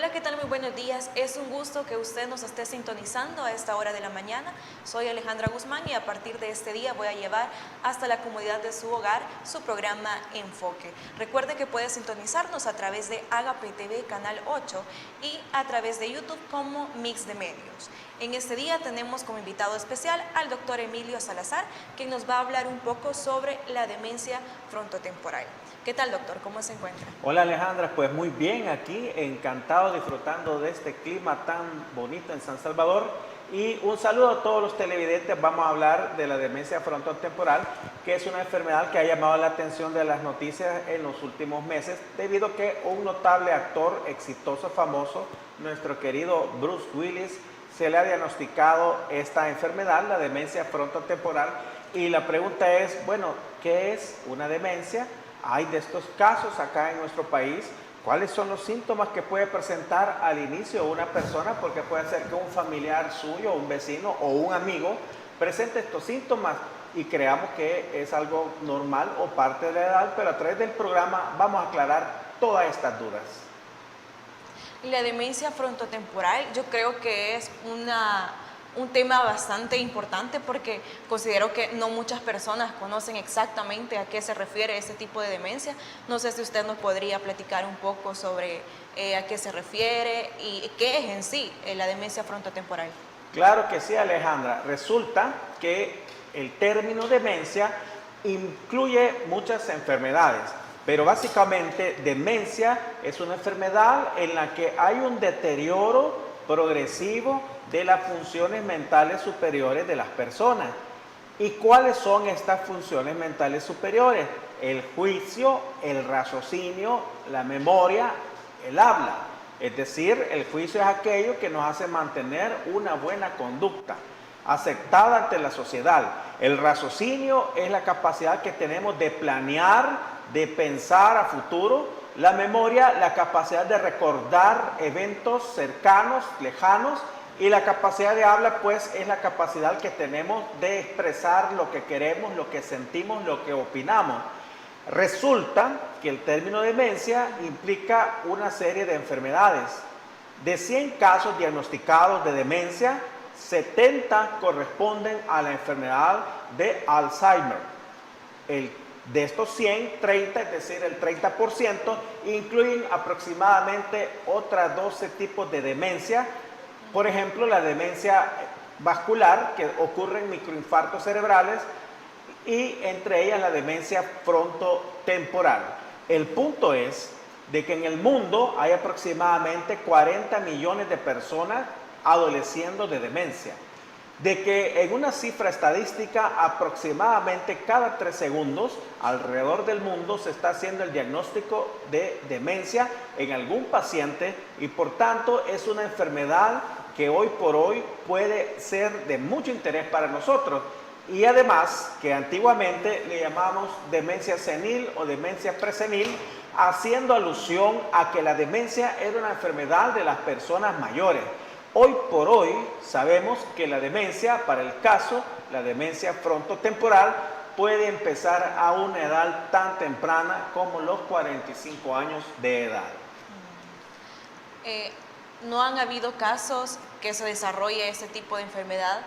Hola, ¿qué tal? Muy buenos días. Es un gusto que usted nos esté sintonizando a esta hora de la mañana. Soy Alejandra Guzmán y a partir de este día voy a llevar hasta la comodidad de su hogar su programa Enfoque. Recuerde que puede sintonizarnos a través de Agape TV Canal 8 y a través de YouTube como Mix de Medios. En este día tenemos como invitado especial al doctor Emilio Salazar, quien nos va a hablar un poco sobre la demencia frontotemporal. ¿Qué tal, doctor? ¿Cómo se encuentra? Hola Alejandra, pues muy bien aquí, encantado disfrutando de este clima tan bonito en San Salvador. Y un saludo a todos los televidentes. Vamos a hablar de la demencia frontotemporal, que es una enfermedad que ha llamado la atención de las noticias en los últimos meses, debido a que un notable actor exitoso, famoso, nuestro querido Bruce Willis, se le ha diagnosticado esta enfermedad, la demencia frontotemporal. Y la pregunta es, bueno, ¿qué es una demencia? Hay de estos casos acá en nuestro país. ¿Cuáles son los síntomas que puede presentar al inicio una persona? Porque puede ser que un familiar suyo, un vecino o un amigo presente estos síntomas y creamos que es algo normal o parte de la edad, pero a través del programa vamos a aclarar todas estas dudas. La demencia frontotemporal yo creo que es un tema bastante importante porque considero que no muchas personas conocen exactamente a qué se refiere este tipo de demencia. No sé si usted nos podría platicar un poco sobre a qué se refiere y qué es en sí la demencia frontotemporal. Claro que sí, Alejandra. Resulta que el término demencia incluye muchas enfermedades, pero básicamente demencia es una enfermedad en la que hay un deterioro progresivo de las funciones mentales superiores de las personas. ¿Y cuáles son estas funciones mentales superiores? El juicio, el raciocinio, la memoria, el habla. Es decir, el juicio es aquello que nos hace mantener una buena conducta, aceptada ante la sociedad. El raciocinio es la capacidad que tenemos de planear, de pensar a futuro. La memoria, la capacidad de recordar eventos cercanos, lejanos. Y la capacidad de habla, pues, es la capacidad que tenemos de expresar lo que queremos, lo que sentimos, lo que opinamos. Resulta que el término demencia implica una serie de enfermedades. De 100 casos diagnosticados de demencia, 70 corresponden a la enfermedad de Alzheimer. De estos 100, 30, es decir, el 30%, incluyen aproximadamente otras 12 tipos de demencia. Por ejemplo, la demencia vascular, que ocurre en microinfartos cerebrales, y entre ellas la demencia frontotemporal. El punto es de que en el mundo hay aproximadamente 40 millones de personas adoleciendo de demencia. De que en una cifra estadística aproximadamente cada 3 segundos alrededor del mundo se está haciendo el diagnóstico de demencia en algún paciente y por tanto es una enfermedad que hoy por hoy puede ser de mucho interés para nosotros y además que antiguamente le llamamos demencia senil o demencia presenil, haciendo alusión a que la demencia era una enfermedad de las personas mayores. Hoy por hoy sabemos que la demencia, para el caso, la demencia frontotemporal, puede empezar a una edad tan temprana como los 45 años de edad. ¿No han habido casos que se desarrolle este tipo de enfermedad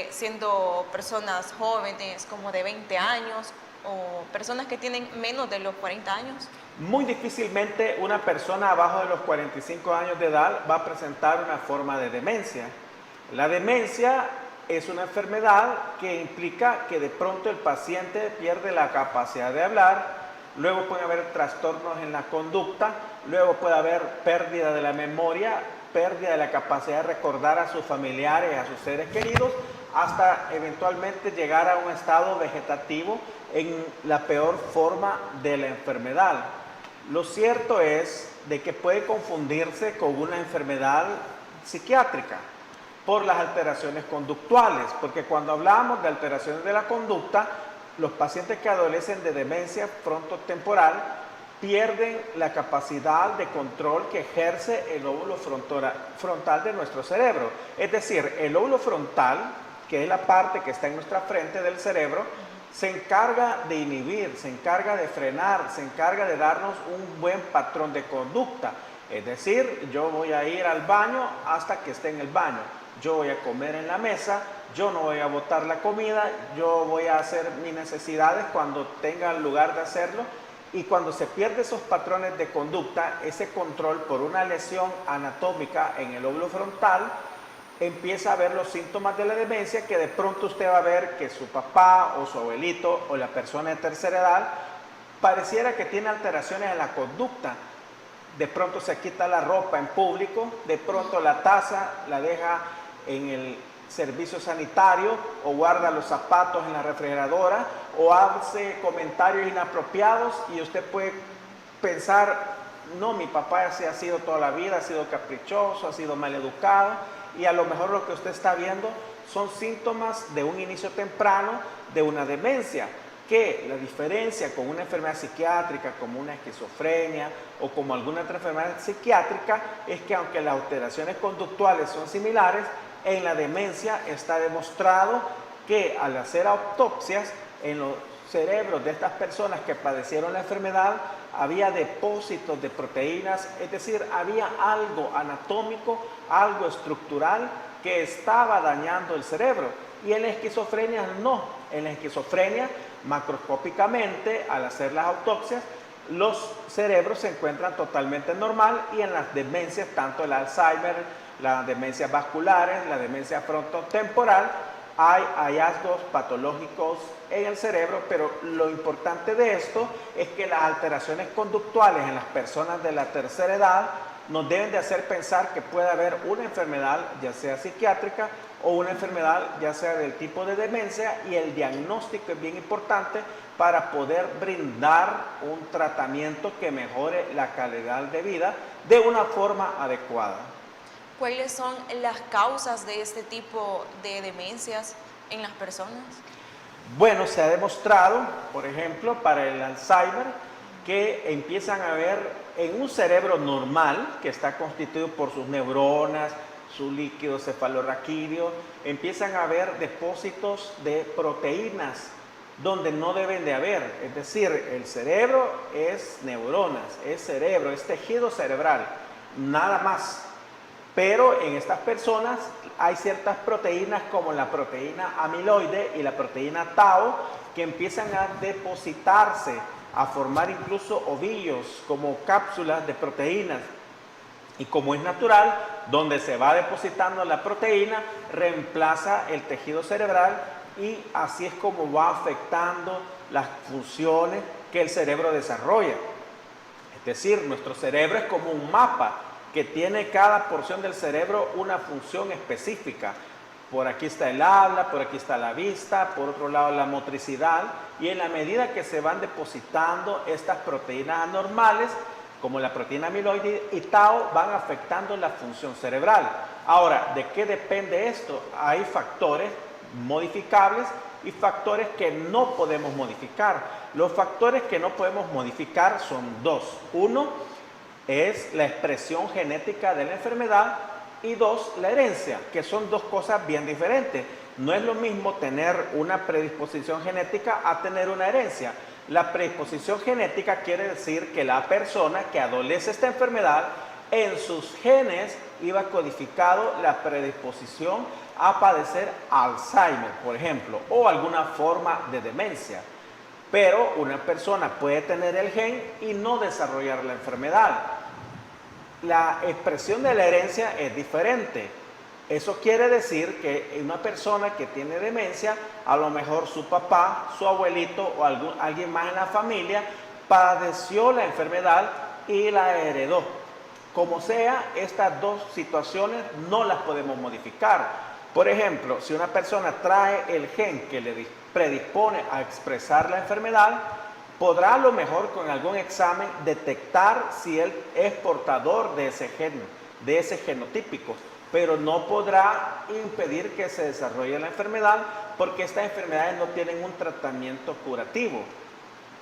siendo personas jóvenes como de 20 años o personas que tienen menos de los 40 años? Muy difícilmente una persona abajo de los 45 años de edad va a presentar una forma de demencia. La demencia es una enfermedad que implica que de pronto el paciente pierde la capacidad de hablar, luego puede haber trastornos en la conducta, luego puede haber pérdida de la memoria, pérdida de la capacidad de recordar a sus familiares, a sus seres queridos, hasta eventualmente llegar a un estado vegetativo en la peor forma de la enfermedad. Lo cierto es de que puede confundirse con una enfermedad psiquiátrica por las alteraciones conductuales, porque cuando hablamos de alteraciones de la conducta, los pacientes que adolecen de demencia frontotemporal pierden la capacidad de control que ejerce el lóbulo frontal de nuestro cerebro. Es decir, el lóbulo frontal, que es la parte que está en nuestra frente del cerebro, se encarga de inhibir, se encarga de frenar, se encarga de darnos un buen patrón de conducta. Es decir, yo voy a ir al baño hasta que esté en el baño. Yo voy a comer en la mesa, yo no voy a botar la comida, yo voy a hacer mis necesidades cuando tenga lugar de hacerlo. Y cuando se pierden esos patrones de conducta, ese control por una lesión anatómica en el lóbulo frontal, empieza a ver los síntomas de la demencia, que de pronto usted va a ver que su papá o su abuelito o la persona de tercera edad pareciera que tiene alteraciones en la conducta. De pronto se quita la ropa en público, de pronto la taza la deja en el servicio sanitario o guarda los zapatos en la refrigeradora o hace comentarios inapropiados, y usted puede pensar, no, mi papá así ha sido toda la vida, ha sido caprichoso, ha sido maleducado, y a lo mejor lo que usted está viendo son síntomas de un inicio temprano de una demencia, que la diferencia con una enfermedad psiquiátrica como una esquizofrenia o como alguna otra enfermedad psiquiátrica es que aunque las alteraciones conductuales son similares, en la demencia está demostrado que al hacer autopsias en los cerebros de estas personas que padecieron la enfermedad había depósitos de proteínas, es decir, había algo anatómico, algo estructural que estaba dañando el cerebro. Y en la esquizofrenia no. En la esquizofrenia, macroscópicamente, al hacer las autopsias, los cerebros se encuentran totalmente normal, y en las demencias, tanto el Alzheimer, las demencias vasculares, la demencia frontotemporal, hay hallazgos patológicos en el cerebro, pero lo importante de esto es que las alteraciones conductuales en las personas de la tercera edad nos deben de hacer pensar que puede haber una enfermedad, ya sea psiquiátrica o una enfermedad, ya sea del tipo de demencia, y el diagnóstico es bien importante para poder brindar un tratamiento que mejore la calidad de vida de una forma adecuada. ¿Cuáles son las causas de este tipo de demencias en las personas? Bueno, se ha demostrado, por ejemplo, para el Alzheimer, que empiezan a ver en un cerebro normal, que está constituido por sus neuronas, su líquido cefalorraquídeo, empiezan a haber depósitos de proteínas donde no deben de haber. Es decir, el cerebro es neuronas, es cerebro, es tejido cerebral, nada más. Pero en estas personas hay ciertas proteínas como la proteína amiloide y la proteína tau que empiezan a depositarse, a formar incluso ovillos como cápsulas de proteínas. Y como es natural, donde se va depositando la proteína, reemplaza el tejido cerebral, y así es como va afectando las funciones que el cerebro desarrolla. Es decir, nuestro cerebro es como un mapa que tiene cada porción del cerebro una función específica. Por aquí está el habla, por aquí está la vista, por otro lado la motricidad, y en la medida que se van depositando estas proteínas anormales, como la proteína amiloide y tau, van afectando la función cerebral. Ahora, ¿de qué depende esto? Hay factores modificables y factores que no podemos modificar. Los factores que no podemos modificar son dos. Uno es la expresión genética de la enfermedad, y dos, la herencia, que son dos cosas bien diferentes. No es lo mismo tener una predisposición genética a tener una herencia. La predisposición genética quiere decir que la persona que adolece esta enfermedad, en sus genes iba codificado la predisposición a padecer Alzheimer, por ejemplo, o alguna forma de demencia. Pero una persona puede tener el gen y no desarrollar la enfermedad. La expresión de la herencia es diferente. Eso quiere decir que una persona que tiene demencia, a lo mejor su papá, su abuelito o alguien más en la familia padeció la enfermedad y la heredó. Como sea, estas dos situaciones no las podemos modificar. Por ejemplo, si una persona trae el gen que le predispone a expresar la enfermedad, podrá a lo mejor con algún examen detectar si él es portador de ese gen, de ese genotípico, pero no podrá impedir que se desarrolle la enfermedad, porque estas enfermedades no tienen un tratamiento curativo.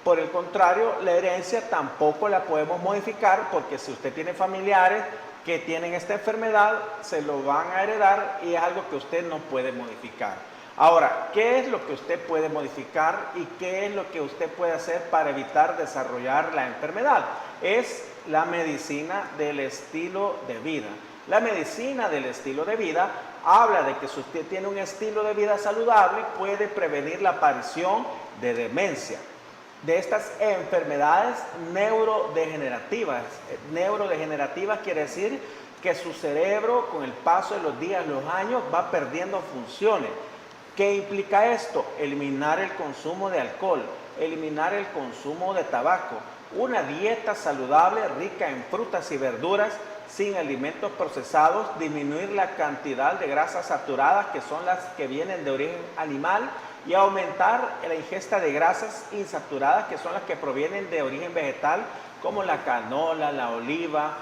Por el contrario, la herencia tampoco la podemos modificar, porque si usted tiene familiares que tienen esta enfermedad, se lo van a heredar y es algo que usted no puede modificar. Ahora, ¿qué es lo que usted puede modificar y qué es lo que usted puede hacer para evitar desarrollar la enfermedad? Es la medicina del estilo de vida. La medicina del estilo de vida habla de que si usted tiene un estilo de vida saludable, puede prevenir la aparición de demencia, de estas enfermedades neurodegenerativas. Neurodegenerativas quiere decir que su cerebro, con el paso de los días, los años, va perdiendo funciones. ¿Qué implica esto? Eliminar el consumo de alcohol, eliminar el consumo de tabaco, una dieta saludable rica en frutas y verduras, sin alimentos procesados, disminuir la cantidad de grasas saturadas, que son las que vienen de origen animal, y aumentar la ingesta de grasas insaturadas, que son las que provienen de origen vegetal, como la canola, la oliva,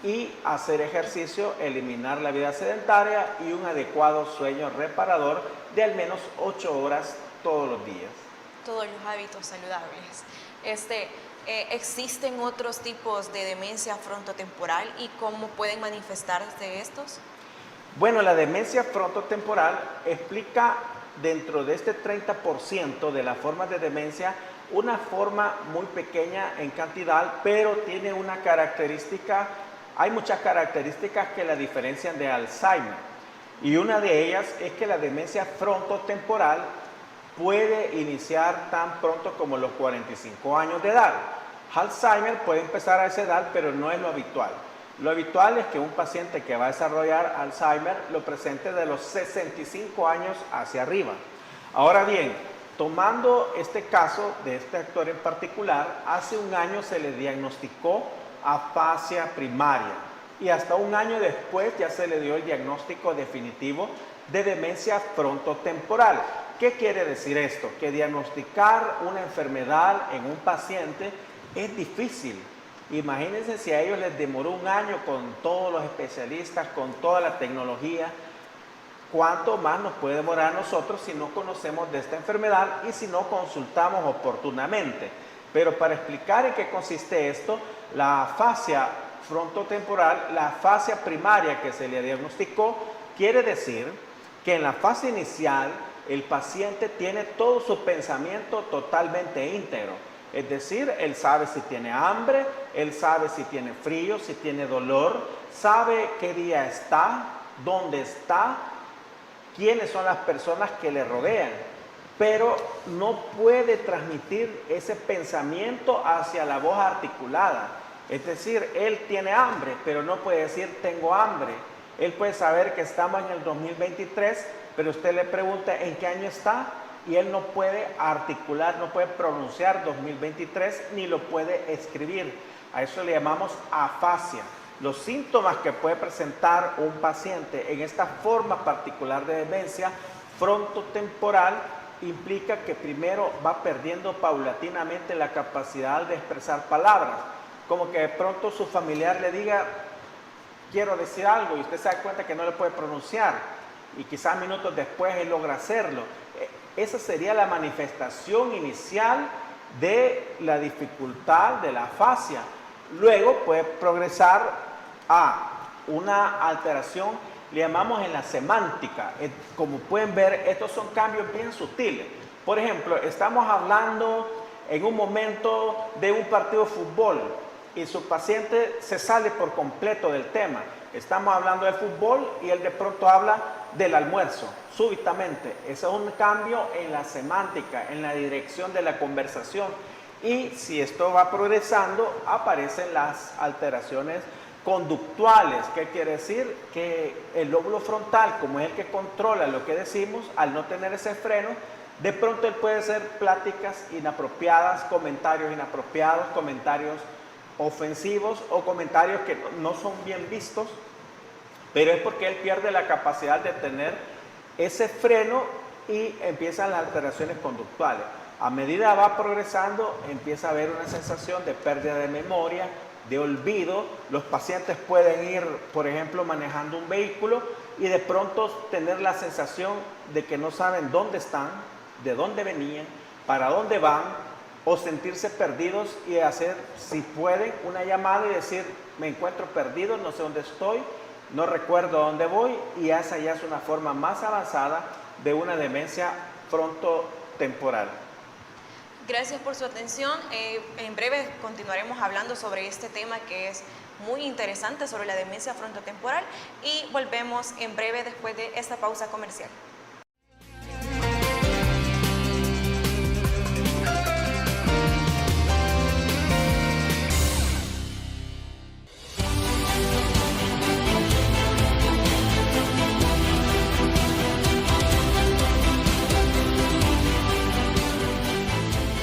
y hacer ejercicio, eliminar la vida sedentaria y un adecuado sueño reparador de al menos 8 horas todos los días. Todos los hábitos saludables. ¿Existen otros tipos de demencia frontotemporal y cómo pueden manifestarse estos? Bueno, la demencia frontotemporal explica dentro de este 30% de las formas de demencia una forma muy pequeña en cantidad, pero tiene una característica, hay muchas características que la diferencian de Alzheimer. Y una de ellas es que la demencia frontotemporal puede iniciar tan pronto como los 45 años de edad. Alzheimer puede empezar a esa edad, pero no es lo habitual. Lo habitual es que un paciente que va a desarrollar Alzheimer lo presente de los 65 años hacia arriba. Ahora bien, tomando este caso de este actor en particular, hace un año se le diagnosticó afasia primaria y hasta un año después ya se le dio el diagnóstico definitivo de demencia frontotemporal. ¿Qué quiere decir esto? Que diagnosticar una enfermedad en un paciente es difícil. Imagínense si a ellos les demoró un año con todos los especialistas, con toda la tecnología, ¿cuánto más nos puede demorar a nosotros si no conocemos de esta enfermedad y si no consultamos oportunamente? Pero para explicar en qué consiste esto, la afasia frontotemporal, la afasia primaria que se le diagnosticó, quiere decir que en la fase inicial el paciente tiene todo su pensamiento totalmente íntegro. Es decir, él sabe si tiene hambre, él sabe si tiene frío, si tiene dolor, sabe qué día está, dónde está, quiénes son las personas que le rodean, pero no puede transmitir ese pensamiento hacia la voz articulada. Es decir, él tiene hambre, pero no puede decir tengo hambre. Él puede saber que estamos en el 2023, pero usted le pregunta en qué año está y él no puede articular, no puede pronunciar 2023 ni lo puede escribir. A eso le llamamos afasia. Los síntomas que puede presentar un paciente en esta forma particular de demencia frontotemporal implica que primero va perdiendo paulatinamente la capacidad de expresar palabras, como que de pronto su familiar le diga quiero decir algo y usted se da cuenta que no le puede pronunciar y quizás minutos después él logra hacerlo. Esa sería la manifestación inicial de la dificultad de la afasia. Luego puede progresar a una alteración, le llamamos en la semántica. Como pueden ver, estos son cambios bien sutiles. Por ejemplo, estamos hablando en un momento de un partido de fútbol y su paciente se sale por completo del tema. Estamos hablando de fútbol y él de pronto habla del almuerzo, súbitamente. Ese es un cambio en la semántica, en la dirección de la conversación. Y si esto va progresando, aparecen las alteraciones conductuales. ¿Qué quiere decir? Que el lóbulo frontal, como es el que controla lo que decimos, al no tener ese freno, de pronto él puede hacer pláticas inapropiadas, comentarios inapropiados, comentarios ofensivos o comentarios que no son bien vistos, pero es porque él pierde la capacidad de tener ese freno y empiezan las alteraciones conductuales. A medida va progresando, empieza a haber una sensación de pérdida de memoria, de olvido. Los pacientes pueden ir, por ejemplo, manejando un vehículo y de pronto tener la sensación de que no saben dónde están, de dónde venían, para dónde van, o sentirse perdidos y hacer, si pueden, una llamada y decir, me encuentro perdido, no sé dónde estoy, no recuerdo a dónde voy, y esa ya es una forma más avanzada de una demencia frontotemporal. Gracias por su atención. En breve continuaremos hablando sobre este tema que es muy interesante, sobre la demencia frontotemporal, y volvemos en breve después de esta pausa comercial.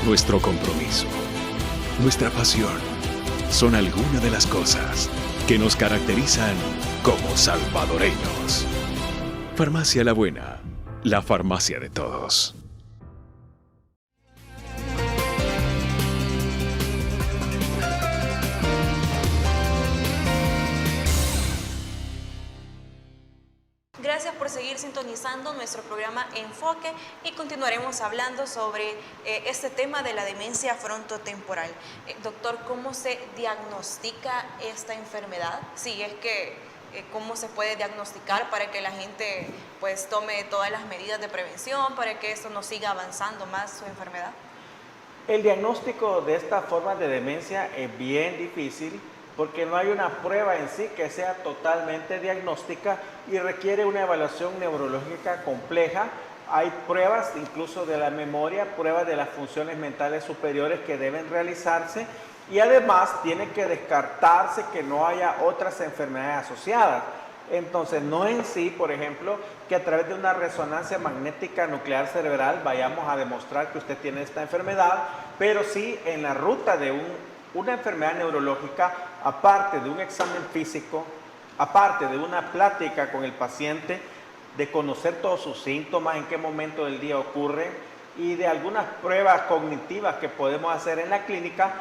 Nuestro compromiso, nuestra pasión, son algunas de las cosas que nos caracterizan como salvadoreños. Farmacia La Buena, la farmacia de todos. Gracias por seguir sintonizando nuestro programa Enfoque y continuaremos hablando sobre este tema de la demencia frontotemporal. Doctor, ¿cómo se diagnostica esta enfermedad? Si es que, ¿cómo se puede diagnosticar para que la gente pues tome todas las medidas de prevención para que esto no siga avanzando más su enfermedad? El diagnóstico de esta forma de demencia es bien difícil porque no hay una prueba en sí que sea totalmente diagnóstica y requiere una evaluación neurológica compleja. Hay pruebas incluso de la memoria, pruebas de las funciones mentales superiores que deben realizarse y además tiene que descartarse que no haya otras enfermedades asociadas. Entonces, no en sí, por ejemplo, que a través de una resonancia magnética nuclear cerebral vayamos a demostrar que usted tiene esta enfermedad, pero sí en la ruta de una enfermedad neurológica, aparte de un examen físico, aparte de una plática con el paciente, de conocer todos sus síntomas, en qué momento del día ocurre y de algunas pruebas cognitivas que podemos hacer en la clínica,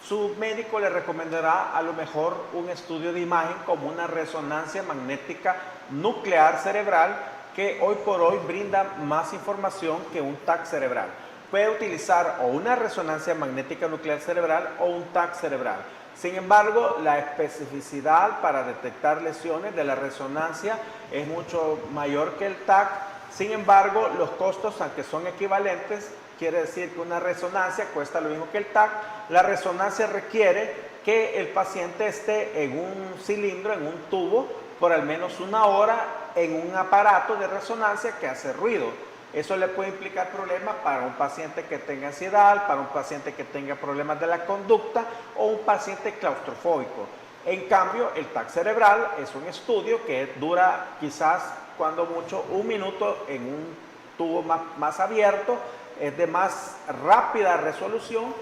su médico le recomendará a lo mejor un estudio de imagen como una resonancia magnética nuclear cerebral que hoy por hoy brinda más información que un TAC cerebral. Puede utilizar o una resonancia magnética nuclear cerebral o un TAC cerebral. Sin embargo, la especificidad para detectar lesiones de la resonancia es mucho mayor que el TAC. Sin embargo, los costos, aunque son equivalentes, quiere decir que una resonancia cuesta lo mismo que el TAC. La resonancia requiere que el paciente esté en un cilindro, en un tubo, por al menos una hora en un aparato de resonancia que hace ruido. Eso le puede implicar problemas para un paciente que tenga ansiedad, para un paciente que tenga problemas de la conducta o un paciente claustrofóbico. En cambio, el TAC cerebral es un estudio que dura quizás, cuando mucho, 1 minuto en un tubo más abierto, es de más rápida resolución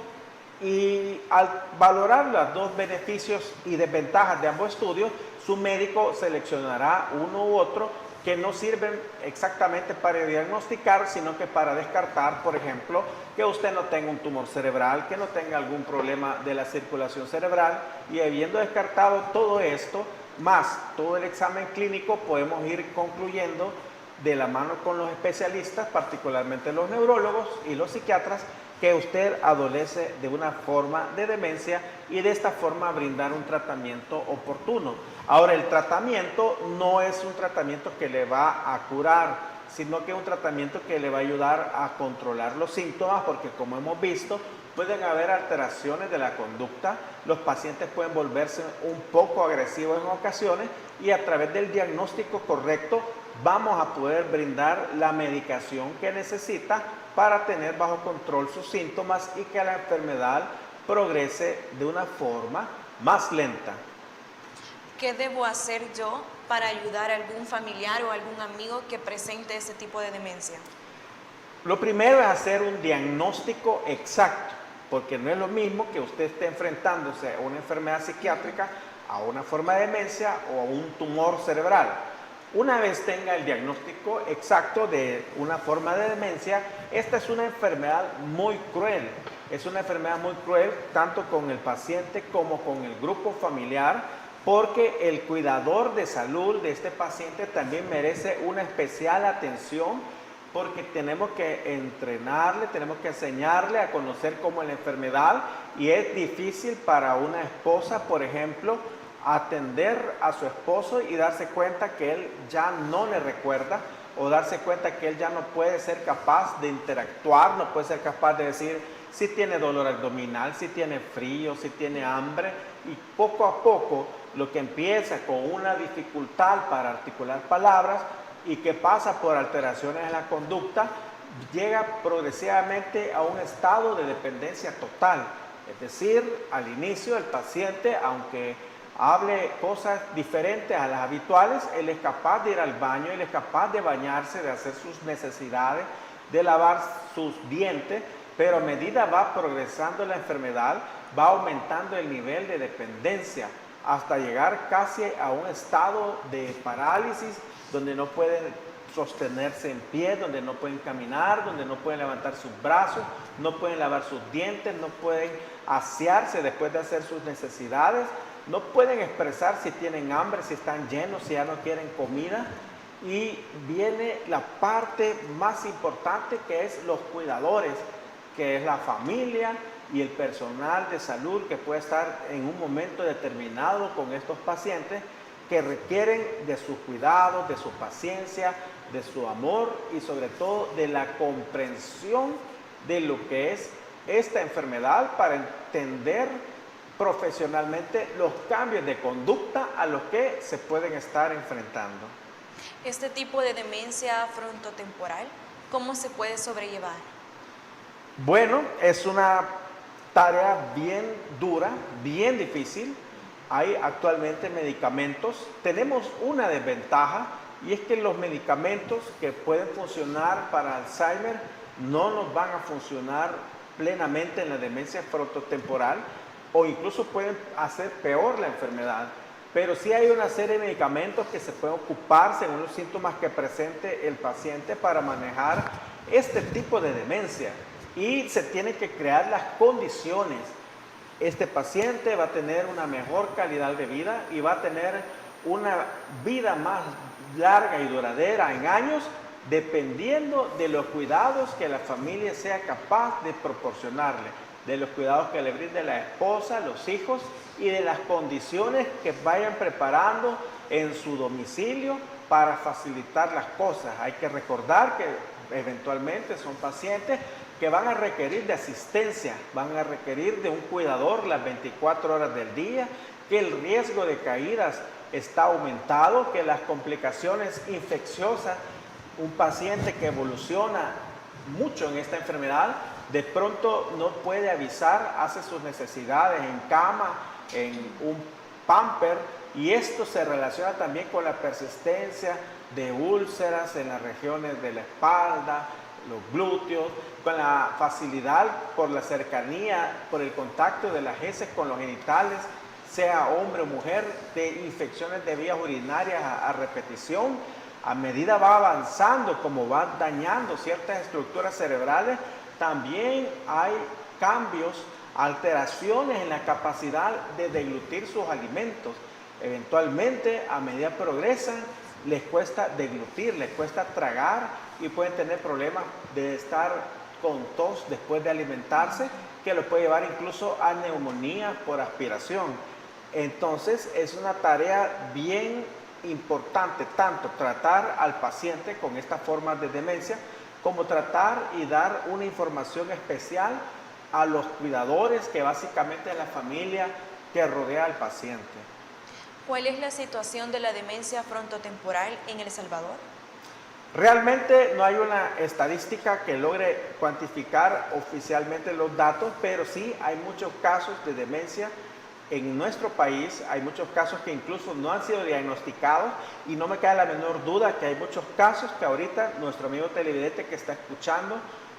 y al valorar los dos beneficios y desventajas de ambos estudios, su médico seleccionará uno u otro que no sirven exactamente para diagnosticar, sino que para descartar, por ejemplo, que usted no tenga un tumor cerebral, que no tenga algún problema de la circulación cerebral, y habiendo descartado todo esto, más todo el examen clínico, podemos ir concluyendo de la mano con los especialistas, particularmente los neurólogos y los psiquiatras, que usted adolece de una forma de demencia y de esta forma brindar un tratamiento oportuno. Ahora, el tratamiento no es un tratamiento que le va a curar, sino que es un tratamiento que le va a ayudar a controlar los síntomas, porque como hemos visto, pueden haber alteraciones de la conducta, los pacientes pueden volverse un poco agresivos en ocasiones y a través del diagnóstico correcto vamos a poder brindar la medicación que necesita para tener bajo control sus síntomas y que la enfermedad progrese de una forma más lenta. ¿Qué debo hacer yo para ayudar a algún familiar o algún amigo que presente este tipo de demencia? Lo primero es hacer un diagnóstico exacto, porque no es lo mismo que usted esté enfrentándose a una enfermedad psiquiátrica, a una forma de demencia o a un tumor cerebral. Una vez tenga el diagnóstico exacto de una forma de demencia, esta es una enfermedad muy cruel. Es una enfermedad muy cruel tanto con el paciente como con el grupo familiar, porque el cuidador de salud de este paciente también merece una especial atención, porque tenemos que entrenarle, tenemos que enseñarle a conocer cómo es la enfermedad, y es difícil para una esposa, por ejemplo, atender a su esposo y darse cuenta que él ya no le recuerda, o darse cuenta que él ya no puede ser capaz de interactuar, no puede ser capaz de decir si tiene dolor abdominal, si tiene frío, si tiene hambre, y poco a poco lo que empieza con una dificultad para articular palabras y que pasa por alteraciones en la conducta, llega progresivamente a un estado de dependencia total. Es decir, al inicio el paciente, aunque hable cosas diferentes a las habituales, él es capaz de ir al baño, él es capaz de bañarse, de hacer sus necesidades, de lavar sus dientes, pero a medida va progresando la enfermedad, va aumentando el nivel de dependencia hasta llegar casi a un estado de parálisis donde no pueden sostenerse en pie, donde no pueden caminar, donde no pueden levantar sus brazos, no pueden lavar sus dientes, no pueden asearse después de hacer sus necesidades, no pueden expresar si tienen hambre, si están llenos, si ya no quieren comida. Y viene la parte más importante, que es los cuidadores, que es la familia y el personal de salud que puede estar en un momento determinado con estos pacientes, que requieren de sus cuidados, de su paciencia, de su amor y sobre todo de la comprensión de lo que es esta enfermedad para entender profesionalmente los cambios de conducta a los que se pueden estar enfrentando. Este tipo de demencia frontotemporal, ¿cómo se puede sobrellevar? Bueno, es una tarea bien dura, bien difícil. Hay actualmente medicamentos. Tenemos una desventaja, y es que los medicamentos que pueden funcionar para Alzheimer no nos van a funcionar plenamente en la demencia frontotemporal, o incluso pueden hacer peor la enfermedad. Pero sí hay una serie de medicamentos que se pueden ocupar según los síntomas que presente el paciente para manejar este tipo de demencia. Y se tienen que crear las condiciones. Este paciente va a tener una mejor calidad de vida y va a tener una vida más larga y duradera en años, dependiendo de los cuidados que la familia sea capaz de proporcionarle, de los cuidados que le brinde la esposa, los hijos, y de las condiciones que vayan preparando en su domicilio para facilitar las cosas. Hay que recordar que eventualmente son pacientes que van a requerir de asistencia, van a requerir de un cuidador las 24 horas del día, que el riesgo de caídas está aumentado, que las complicaciones infecciosas, un paciente que evoluciona mucho en esta enfermedad, de pronto no puede avisar, hace sus necesidades en cama, en un pamper, y esto se relaciona también con la persistencia de úlceras en las regiones de la espalda, los glúteos, con la facilidad por la cercanía, por el contacto de las heces con los genitales, sea hombre o mujer, de infecciones de vías urinarias a repetición. A medida va avanzando, como va dañando ciertas estructuras cerebrales, también hay cambios, alteraciones en la capacidad de deglutir sus alimentos. Eventualmente, a medida progresan, les cuesta deglutir, les cuesta tragar y pueden tener problemas de estar con tos después de alimentarse, que lo puede llevar incluso a neumonía por aspiración. Entonces, es una tarea bien importante, tanto tratar al paciente con estas formas de demencia, como tratar y dar una información especial a los cuidadores, que básicamente es la familia que rodea al paciente. ¿Cuál es la situación de la demencia frontotemporal en El Salvador? Realmente no hay una estadística que logre cuantificar oficialmente los datos, pero sí hay muchos casos de demencia en nuestro país. Hay muchos casos que incluso no han sido diagnosticados, y no me cabe la menor duda que hay muchos casos que ahorita nuestro amigo televidente que está escuchando,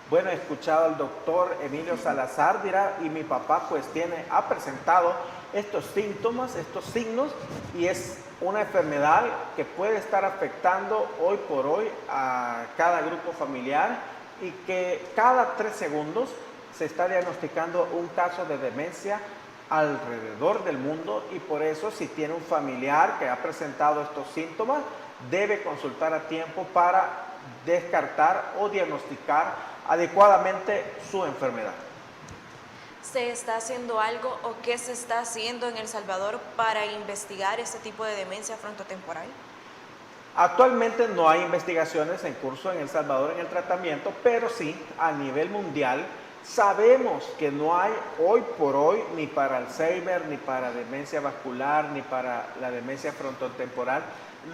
bueno, he escuchado al doctor Emilio Salazar, dirá, y mi papá pues ha presentado estos síntomas, estos signos, y es una enfermedad que puede estar afectando hoy por hoy a cada grupo familiar, y que cada 3 segundos se está diagnosticando un caso de demencia alrededor del mundo. Y por eso, si tiene un familiar que ha presentado estos síntomas, debe consultar a tiempo para descartar o diagnosticar adecuadamente su enfermedad. ¿Se está haciendo algo o qué se está haciendo en El Salvador para investigar este tipo de demencia frontotemporal? Actualmente no hay investigaciones en curso en El Salvador en el tratamiento, pero sí a nivel mundial Sabemos que no hay hoy por hoy ni para Alzheimer, ni para demencia vascular, ni para la demencia frontotemporal,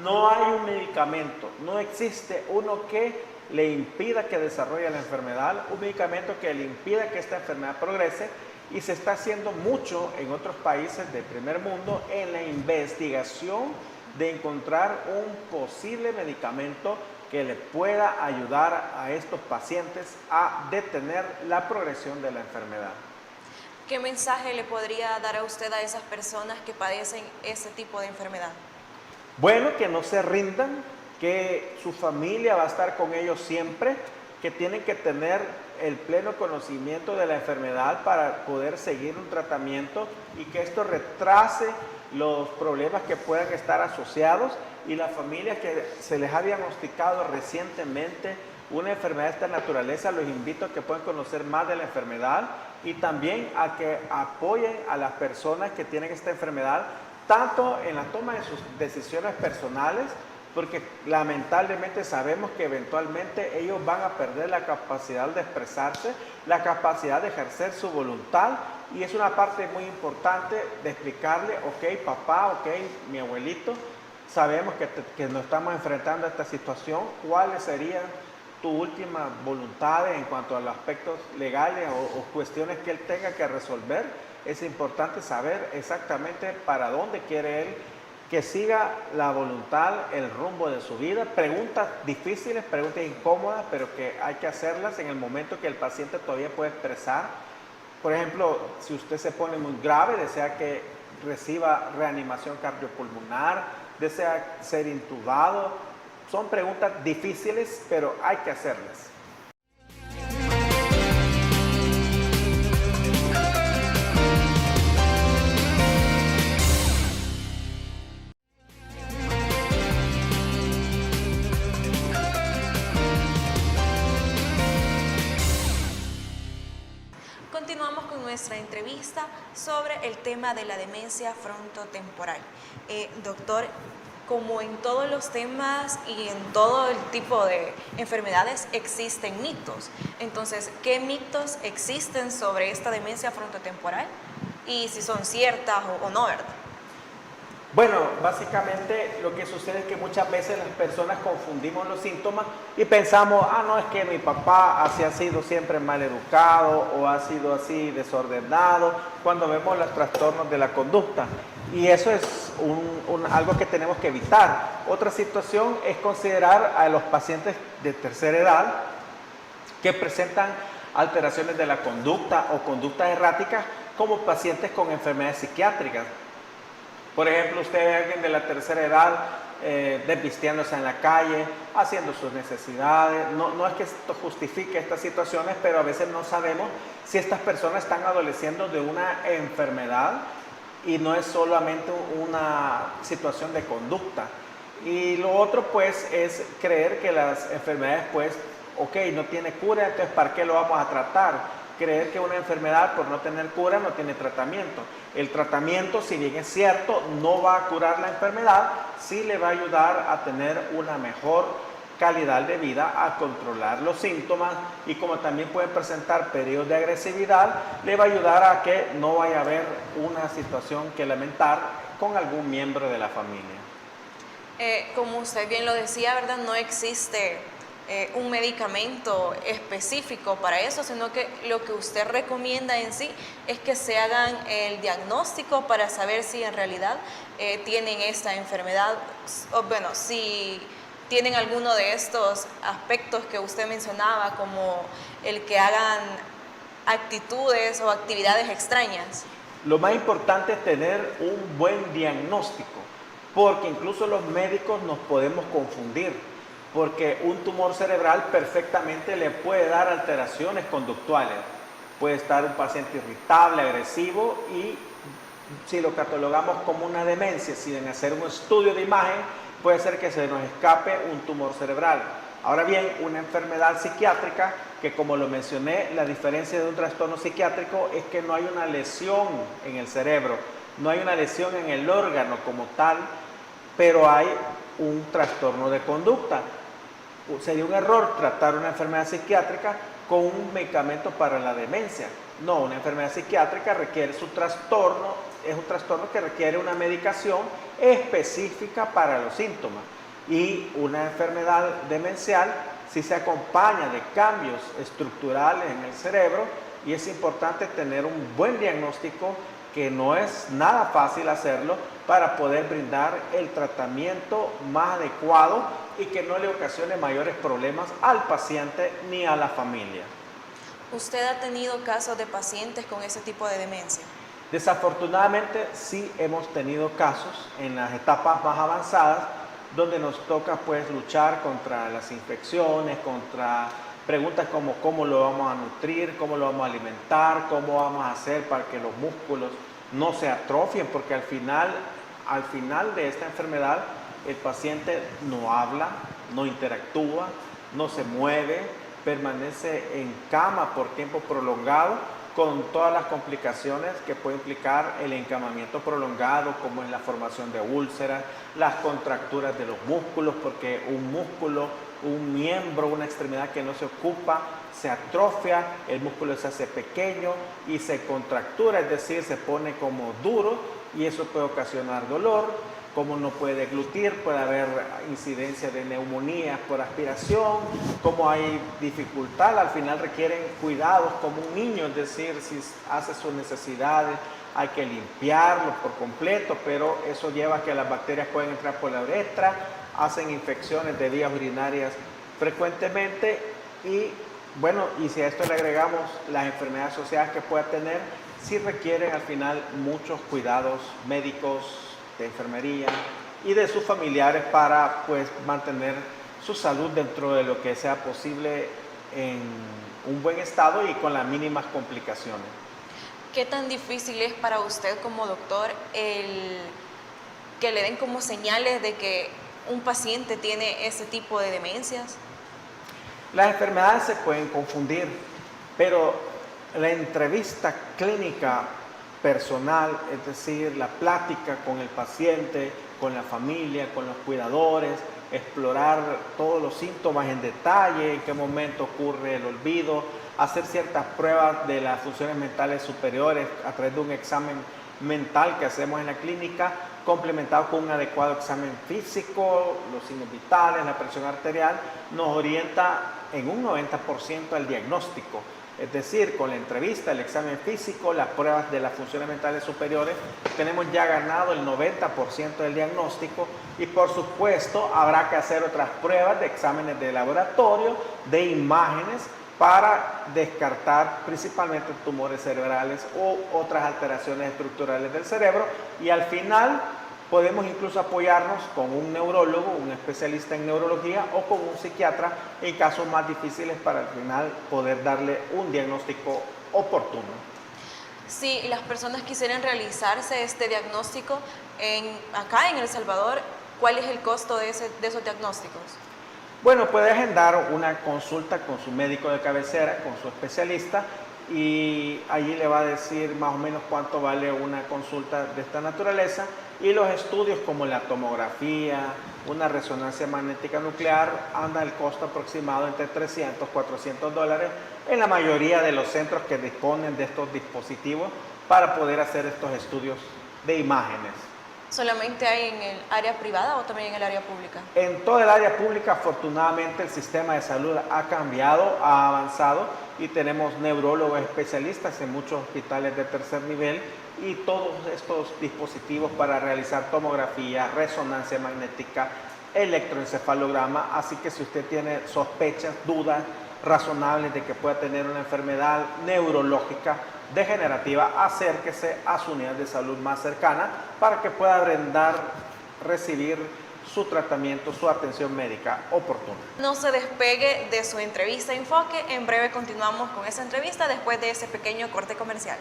no hay un medicamento, no existe uno que le impida que desarrolle la enfermedad, un medicamento que le impida que esta enfermedad progrese, y se está haciendo mucho en otros países del primer mundo en la investigación de encontrar un posible medicamento que le pueda ayudar a estos pacientes a detener la progresión de la enfermedad. ¿Qué mensaje le podría dar a usted a esas personas que padecen ese tipo de enfermedad? Bueno, que no se rindan, que su familia va a estar con ellos siempre, que tienen que tener el pleno conocimiento de la enfermedad para poder seguir un tratamiento y que esto retrase los problemas que puedan estar asociados, y las familias que se les ha diagnosticado recientemente una enfermedad de esta naturaleza, los invito a que puedan conocer más de la enfermedad y también a que apoyen a las personas que tienen esta enfermedad, tanto en la toma de sus decisiones personales, porque lamentablemente sabemos que eventualmente ellos van a perder la capacidad de expresarse, la capacidad de ejercer su voluntad, y es una parte muy importante de explicarle, ok papá, ok mi abuelito, sabemos que nos estamos enfrentando a esta situación, ¿cuáles serían tus últimas voluntades en cuanto a los aspectos legales o cuestiones que él tenga que resolver? Es importante saber exactamente para dónde quiere él que siga la voluntad, el rumbo de su vida. Preguntas difíciles, preguntas incómodas, pero que hay que hacerlas en el momento que el paciente todavía puede expresar. Por ejemplo, si usted se pone muy grave, desea que reciba reanimación cardiopulmonar, desea ser intubado. Son preguntas difíciles, pero hay que hacerlas. Continuamos con nuestra entrevista sobre el tema de la demencia frontotemporal. Doctor, como en todos los temas y en todo el tipo de enfermedades existen mitos. Entonces, ¿qué mitos existen sobre esta demencia frontotemporal? Y si son ciertas o no, ¿verdad? Bueno, básicamente lo que sucede es que muchas veces las personas confundimos los síntomas y pensamos, no, es que mi papá así ha sido siempre mal educado o ha sido así desordenado, cuando vemos los trastornos de la conducta. Y eso es algo que tenemos que evitar. Otra situación es considerar a los pacientes de tercera edad que presentan alteraciones de la conducta o conductas erráticas como pacientes con enfermedades psiquiátricas. Por ejemplo, usted ve a alguien de la tercera edad desvistiéndose en la calle, haciendo sus necesidades. No es que esto justifique estas situaciones, pero a veces no sabemos si estas personas están adoleciendo de una enfermedad y no es solamente una situación de conducta. Y lo otro pues es creer que las enfermedades pues, ok, no tiene cura, entonces ¿para qué lo vamos a tratar? Creer que una enfermedad por no tener cura no tiene tratamiento. El tratamiento, si bien es cierto, no va a curar la enfermedad, sí le va a ayudar a tener una mejor calidad de vida, a controlar los síntomas, y como también pueden presentar periodos de agresividad, le va a ayudar a que no vaya a haber una situación que lamentar con algún miembro de la familia. Como usted bien lo decía, ¿verdad? No existe un medicamento específico para eso, sino que lo que usted recomienda en sí es que se hagan el diagnóstico para saber si en realidad tienen esta enfermedad, o bueno, si tienen alguno de estos aspectos que usted mencionaba, como el que hagan actitudes o actividades extrañas. Lo más importante es tener un buen diagnóstico, porque incluso los médicos nos podemos confundir. Porque un tumor cerebral perfectamente le puede dar alteraciones conductuales. Puede estar un paciente irritable, agresivo, y si lo catalogamos como una demencia, sin hacer un estudio de imagen, puede ser que se nos escape un tumor cerebral. Ahora bien, una enfermedad psiquiátrica, que como lo mencioné, la diferencia de un trastorno psiquiátrico es que no hay una lesión en el cerebro, no hay una lesión en el órgano como tal, pero hay un trastorno de conducta. Sería un error tratar una enfermedad psiquiátrica con un medicamento para la demencia. No, una enfermedad psiquiátrica requiere su trastorno, es un trastorno que requiere una medicación específica para los síntomas. Y una enfermedad demencial sí se acompaña de cambios estructurales en el cerebro y es importante tener un buen diagnóstico, que no es nada fácil hacerlo, para poder brindar el tratamiento más adecuado y que no le ocasione mayores problemas al paciente ni a la familia. ¿Usted ha tenido casos de pacientes con ese tipo de demencia? Desafortunadamente sí hemos tenido casos en las etapas más avanzadas donde nos toca pues luchar contra las infecciones, contra preguntas como cómo lo vamos a nutrir, cómo lo vamos a alimentar, cómo vamos a hacer para que los músculos no se atrofien, porque al final de esta enfermedad el paciente no habla, no interactúa, no se mueve, permanece en cama por tiempo prolongado, con todas las complicaciones que puede implicar el encamamiento prolongado, como es la formación de úlceras, las contracturas de los músculos, porque un músculo, un miembro, una extremidad que no se ocupa, se atrofia, el músculo se hace pequeño y se contractura, es decir, se pone como duro y eso puede ocasionar dolor. Como no puede deglutir, puede haber incidencia de neumonías por aspiración, como hay dificultad, al final requieren cuidados como un niño, es decir, si hace sus necesidades hay que limpiarlo por completo, pero eso lleva a que las bacterias pueden entrar por la uretra, hacen infecciones de vías urinarias frecuentemente y bueno, y si a esto le agregamos las enfermedades asociadas que pueda tener, sí requieren al final muchos cuidados médicos, de enfermería y de sus familiares para pues mantener su salud dentro de lo que sea posible en un buen estado y con las mínimas complicaciones. ¿Qué tan difícil es para usted como doctor el que le den como señales de que un paciente tiene ese tipo de demencias? Las enfermedades se pueden confundir, pero la entrevista clínica personal, es decir, la plática con el paciente, con la familia, con los cuidadores, explorar todos los síntomas en detalle, en qué momento ocurre el olvido, hacer ciertas pruebas de las funciones mentales superiores a través de un examen mental que hacemos en la clínica, complementado con un adecuado examen físico, los signos vitales, la presión arterial, nos orienta en un 90% al diagnóstico. Es decir, con la entrevista, el examen físico, las pruebas de las funciones mentales superiores, tenemos ya ganado el 90% del diagnóstico y por supuesto habrá que hacer otras pruebas de exámenes de laboratorio, de imágenes, para descartar principalmente tumores cerebrales u otras alteraciones estructurales del cerebro y al final podemos incluso apoyarnos con un neurólogo, un especialista en neurología o con un psiquiatra en casos más difíciles para al final poder darle un diagnóstico oportuno. Si las personas quisieran realizarse este diagnóstico acá en El Salvador, ¿cuál es el costo de esos diagnósticos? Bueno, puede agendar una consulta con su médico de cabecera, con su especialista, y allí le va a decir más o menos cuánto vale una consulta de esta naturaleza y los estudios como la tomografía, una resonancia magnética nuclear, anda el costo aproximado entre $300 y $400 en la mayoría de los centros que disponen de estos dispositivos para poder hacer estos estudios de imágenes. ¿Solamente hay en el área privada o también en el área pública? En toda el área pública, afortunadamente, el sistema de salud ha cambiado, ha avanzado y tenemos neurólogos especialistas en muchos hospitales de tercer nivel y todos estos dispositivos para realizar tomografía, resonancia magnética, electroencefalograma. Así que si usted tiene sospechas, dudas razonables de que pueda tener una enfermedad neurológica degenerativa, acérquese a su unidad de salud más cercana para que pueda recibir su tratamiento, su atención médica oportuna. No se despegue de su entrevista Enfoque. En breve continuamos con esa entrevista después de ese pequeño corte comercial.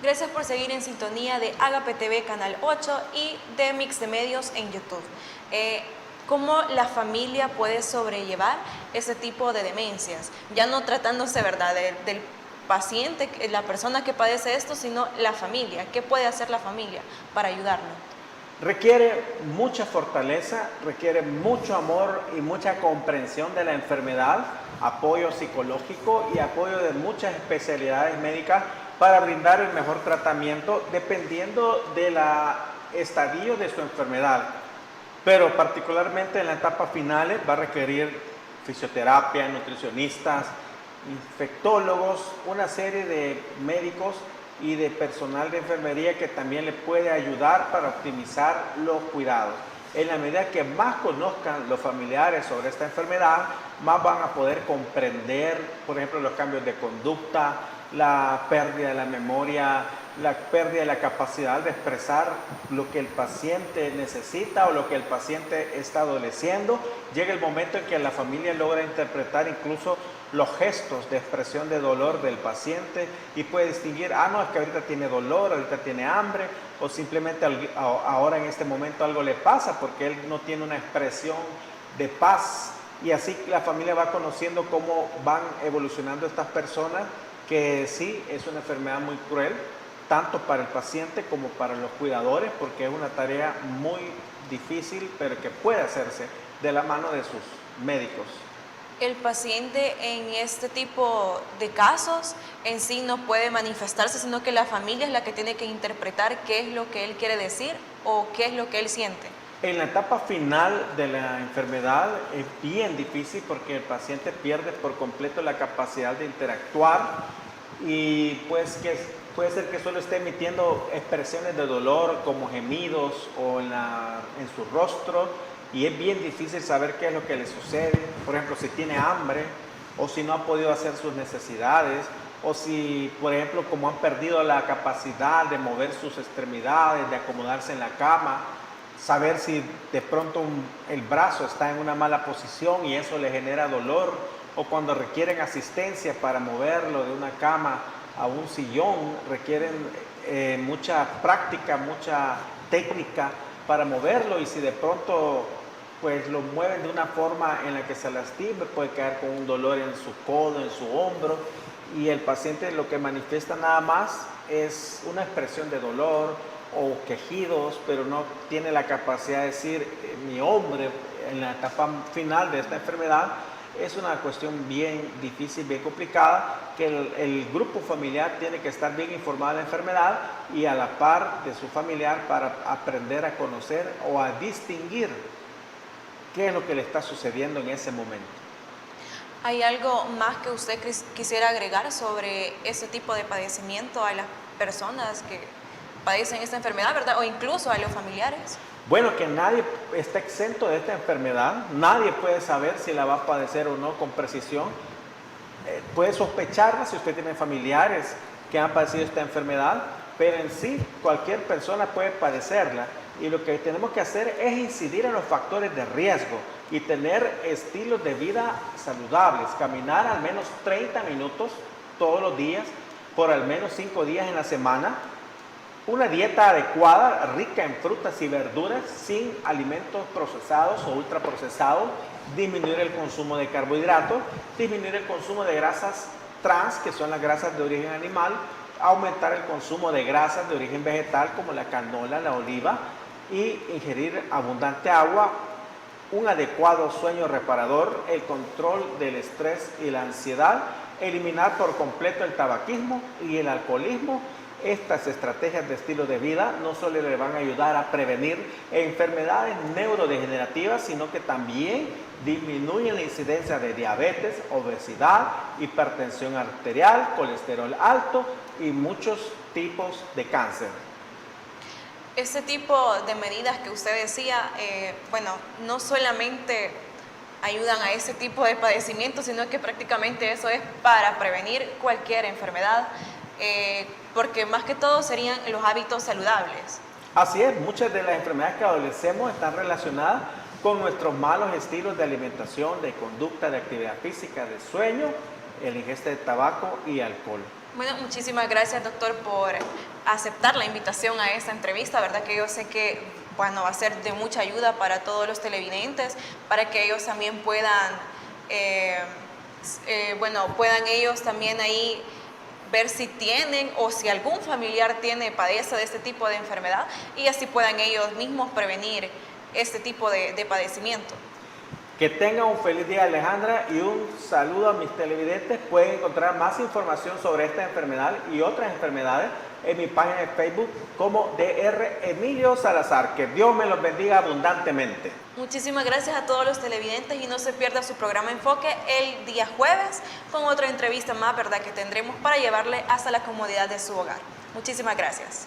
Gracias por seguir en sintonía de Agape TV Canal 8 y de Mix de Medios en YouTube. ¿Cómo la familia puede sobrellevar ese tipo de demencias? Ya no tratándose, ¿verdad?, del paciente, la persona que padece esto, sino la familia. ¿Qué puede hacer la familia para ayudarlo? Requiere mucha fortaleza, requiere mucho amor y mucha comprensión de la enfermedad, apoyo psicológico y apoyo de muchas especialidades médicas para brindar el mejor tratamiento dependiendo del estadio de su enfermedad. Pero particularmente en la etapa final va a requerir fisioterapia, nutricionistas, infectólogos, una serie de médicos y de personal de enfermería que también le puede ayudar para optimizar los cuidados. En la medida que más conozcan los familiares sobre esta enfermedad, más van a poder comprender, por ejemplo, los cambios de conducta, la pérdida de la memoria, la pérdida de la capacidad de expresar lo que el paciente necesita o lo que el paciente está adoleciendo. Llega el momento en que la familia logra interpretar incluso los gestos de expresión de dolor del paciente y puede distinguir, no, es que ahorita tiene dolor, ahorita tiene hambre, o simplemente ahora en este momento algo le pasa porque él no tiene una expresión de paz. Y así la familia va conociendo cómo van evolucionando estas personas, que sí es una enfermedad muy cruel, tanto para el paciente como para los cuidadores, porque es una tarea muy difícil, pero que puede hacerse de la mano de sus médicos. El paciente en este tipo de casos en sí no puede manifestarse, sino que la familia es la que tiene que interpretar qué es lo que él quiere decir o qué es lo que él siente. En la etapa final de la enfermedad es bien difícil porque el paciente pierde por completo la capacidad de interactuar y pues puede ser que solo esté emitiendo expresiones de dolor como gemidos o en su rostro, y es bien difícil saber qué es lo que le sucede. Por ejemplo, si tiene hambre o si no ha podido hacer sus necesidades, o si, por ejemplo, como han perdido la capacidad de mover sus extremidades, de acomodarse en la cama, saber si de pronto el brazo está en una mala posición y eso le genera dolor, o cuando requieren asistencia para moverlo de una cama a un sillón, requieren mucha práctica, mucha técnica para moverlo, y si de pronto pues lo mueven de una forma en la que se lastime, puede quedar con un dolor en su codo, en su hombro, y el paciente lo que manifiesta nada más es una expresión de dolor o quejidos, pero no tiene la capacidad de decir mi hombre. En la etapa final de esta enfermedad es una cuestión bien difícil, bien complicada, que el grupo familiar tiene que estar bien informado de la enfermedad y a la par de su familiar para aprender a conocer o a distinguir qué es lo que le está sucediendo en ese momento. ¿Hay algo más que usted quisiera agregar sobre ese tipo de padecimiento a las personas que padecen esta enfermedad, ¿verdad? O incluso a los familiares. Bueno, que nadie está exento de esta enfermedad, nadie puede saber si la va a padecer o no con precisión. Puede sospecharla si usted tiene familiares que han padecido esta enfermedad, pero en sí cualquier persona puede padecerla, y lo que tenemos que hacer es incidir en los factores de riesgo y tener estilos de vida saludables, caminar al menos 30 minutos todos los días, por al menos 5 días en la semana, una dieta adecuada, rica en frutas y verduras, sin alimentos procesados o ultraprocesados, disminuir el consumo de carbohidratos, disminuir el consumo de grasas trans, que son las grasas de origen animal, aumentar el consumo de grasas de origen vegetal como la canola, la oliva, y ingerir abundante agua, un adecuado sueño reparador, el control del estrés y la ansiedad, eliminar por completo el tabaquismo y el alcoholismo. Estas estrategias de estilo de vida no solo le van a ayudar a prevenir enfermedades neurodegenerativas, sino que también disminuyen la incidencia de diabetes, obesidad, hipertensión arterial, colesterol alto y muchos tipos de cáncer. Este tipo de medidas que usted decía, no solamente ayudan a ese tipo de padecimiento, sino que prácticamente eso es para prevenir cualquier enfermedad, porque más que todo serían los hábitos saludables. Así es, muchas de las enfermedades que adolecemos están relacionadas con nuestros malos estilos de alimentación, de conducta, de actividad física, de sueño, el ingesta de tabaco y alcohol. Bueno, muchísimas gracias, doctor, por aceptar la invitación a esta entrevista, ¿verdad? Que yo sé que bueno, va a ser de mucha ayuda para todos los televidentes, para que ellos también puedan, puedan ellos también ahí ver si tienen o si algún familiar padece de este tipo de enfermedad y así puedan ellos mismos prevenir este tipo de padecimiento. Que tengan un feliz día, Alejandra, y un saludo a mis televidentes. Pueden encontrar más información sobre esta enfermedad y otras enfermedades en mi página de Facebook como Dr. Emilio Salazar. Que Dios me los bendiga abundantemente. Muchísimas gracias a todos los televidentes y no se pierda su programa Enfoque el día jueves con otra entrevista más, ¿verdad?, que tendremos para llevarle hasta la comodidad de su hogar. Muchísimas gracias.